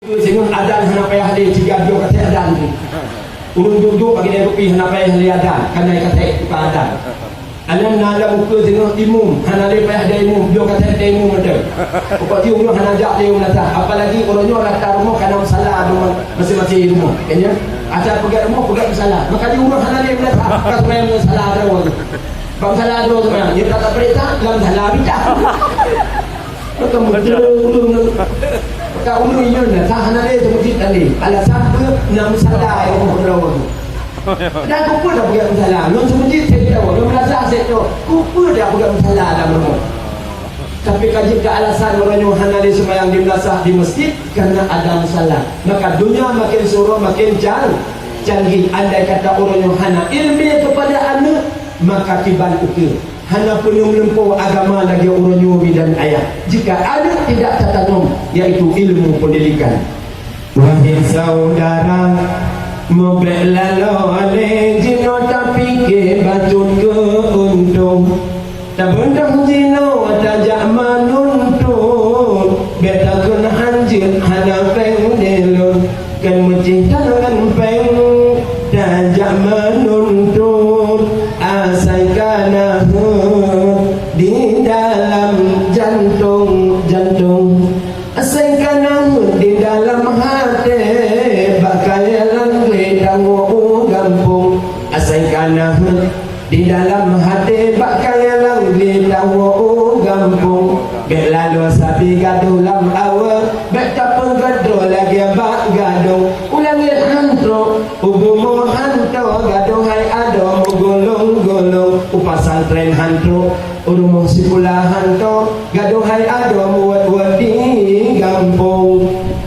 Sehingga adan hana payah dia tiga dia kata adan ni. Urung duduk bagi dia rupi hana payah dia adan. Kerana dia kata itu adan. Alam nada muka tengok imum hana dia payah dia imum. Dia kata dia imum ada. Pokok dia urung hana ajak dia menata. Apalagi orangnya rata rumah kerana masalah rumah masing-masing rumah. Kayaknya asal pergi rumah pergi masalah. Maka dia urung hana dia menata. Apakah sebenarnya masalah ada orang tu. Bang salah ada orang sebenarnya. Dia tak berita dalam salah bincang. Maka betul-betul kau ulu ni tak hana dia seperti tadi. Alasan apa nak salah yang orang tu. Dan kupa dah pergi salah. Lu seperti saya tahu. Lu merasa saya tahu. Kupa dah pergi salah dalam rumah. Tapi kaji ke alasan orang yang hana dia sembahyang di belasah di masjid kerana ada masalah. Maka dunia makin suruh makin canggih. Andai kata orang yang hana ilmu kepada anak maka tiban ukir. Hanya penuh menempuh agama lagi orang nyuri dan ayah. Jika ada tidak tertanam, yaitu ilmu pendidikan. Wahai saudara, membelalo oleh jino tak fikir batut ke untung. Tak bentang jino tajak menuntut. Beta kena hanjir hana peng delun. Kan mencintakan peng tajak menuntut. Asalkan di dalam jantung asalkan di dalam hati bakalan ledang gampung asalkan di dalam hati bakalan ledang gampung belalu sapi gaduh lam awal beta penggaduh lagi bak gaduh ulangi hantu ubumu hantu gaduh hai ado gulung-gulung upasan tren hantu urung si pula hantu gaduh hai ado buat-buat di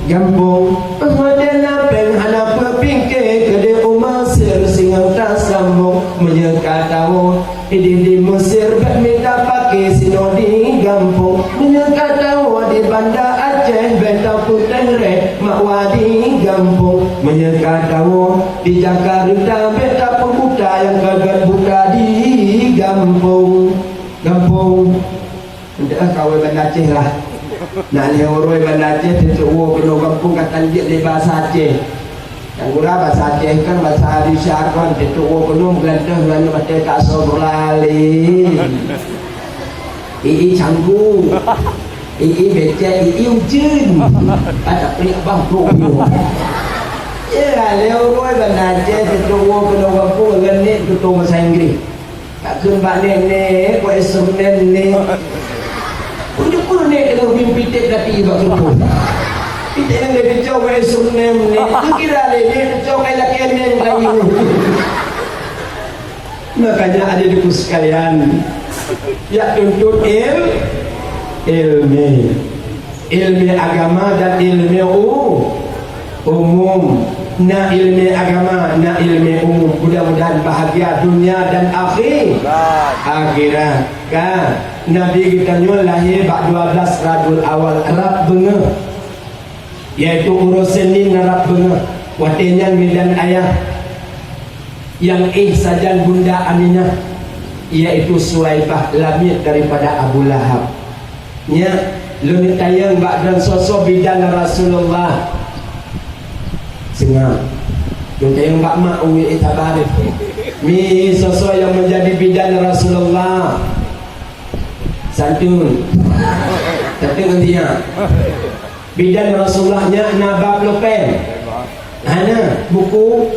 gampung Ahmadana pen hana pepingke kede umasir singang tak sambung menyeka tahu di Mesir bek minta pakai sino di gampung menyeka tahu di Banda Aceh beta putih re makwa di gampung menyeka tahu di Jakarta beta pemuda yang gagal buka di gampung dah kawai Banda Aceh lah nak lihat orang Banda Aceh tentu penuh kampung kata dia di bahasa Aceh yang gula bahasa Aceh kan bahasa Hadisya kan tentu penuh gelantah kerana baca tak sobrali ii canggu ii becek ii ujun ada pelik bang tu ya lihat orang Banda Aceh tentu penuh kampung gelantah tentu bahasa Inggeris tak kena nenek kau esok nenek ujuk nenek kalau mimpi tak tapi bak suruh kita yang lebih jauh esok nenek tu kira nenek jauh kayak nenek lagi makanya ada di sekalian ya tuntut ilmu agama dan ilmu umum. Na ilmu agama, na ilmu umum. Mudah-mudahan bahagia dunia dan akhirat. Kan Nabi kita lahir bak 12 Rabiul Awal Arab Bengah, yaitu urusan ni Arab Bengah. Watinya midan ayah yang sajan bunda Aminah, yaitu Suwaibah lamit daripada Abu Lahab. Nya lumit tayang bak dan sosok bidan Rasulullah. Senang yang tayang bak mak uwi itabarif mi sosok yang menjadi bidan Rasulullah santun tapi dia bidan Rasulullahnya nabab lopen hana buku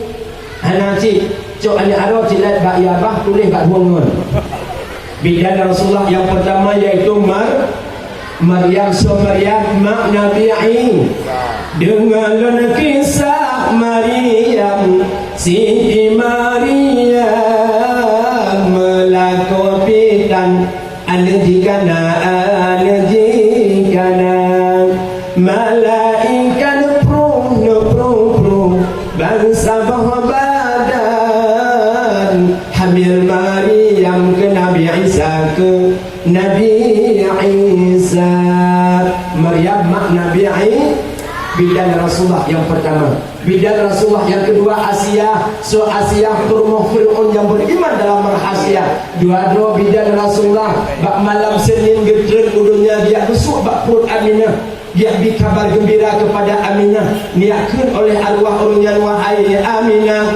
hana cik cok ada arah cilat bak yabah tulis bak buangun bidan Rasulullah yang pertama yaitu Maryam mak Nabi Isa dengan kisah Maryam si Maryam melakukan anjikana malaikat pro bangsa badan hamil Maryam ke Nabi Isa ke Nabi Isa. Maryam mak Nabi Isa bidan Rasulullah yang pertama. Bidan Rasulullah yang kedua Asia. So Asia turmuh Fir'aun yang beriman dalam rahasia. Dua-dua bidan Rasulullah. Bak malam Senin getren udunya dia besuk bak perut Aminah. dia beri kabar gembira kepada Aminah, niatkan oleh arwah orang yang wahai Aminah.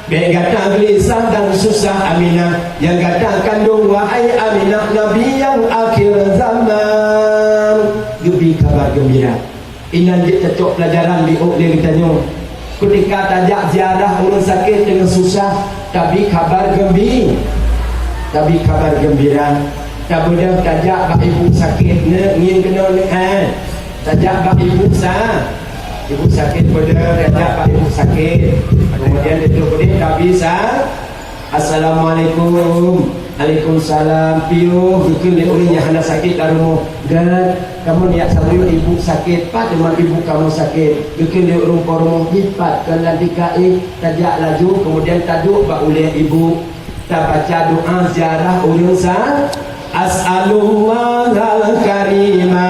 Baik kata gelisah dan susah Aminah, yang kata kandung wahai Aminah, Nabi yang akhir zaman. Beri kabar gembira. Ini dia cocok pelajaran di dia ditanya. Ketika tajak ziarah orang sakit dengan susah, tapi kabar gembira. Tapi kabar gembira. Tak boleh tajak bak ibu sakit ni kena ni tajak bak ibu ibu sakit boleh tajak bak ibu sakit. Kemudian itu boleh tak bisa. Assalamualaikum. Waalaikumsalam. Piu bikin dia orang yang hendak sakit dalam rumah. Dan kamu niat sama ibu sakit, pat dengan ibu kamu sakit. Bikin dia orang rumah lipat kena dikai tajak laju, kemudian taduk bak oleh ibu. Tak baca doa ziarah orang As'alullahal karima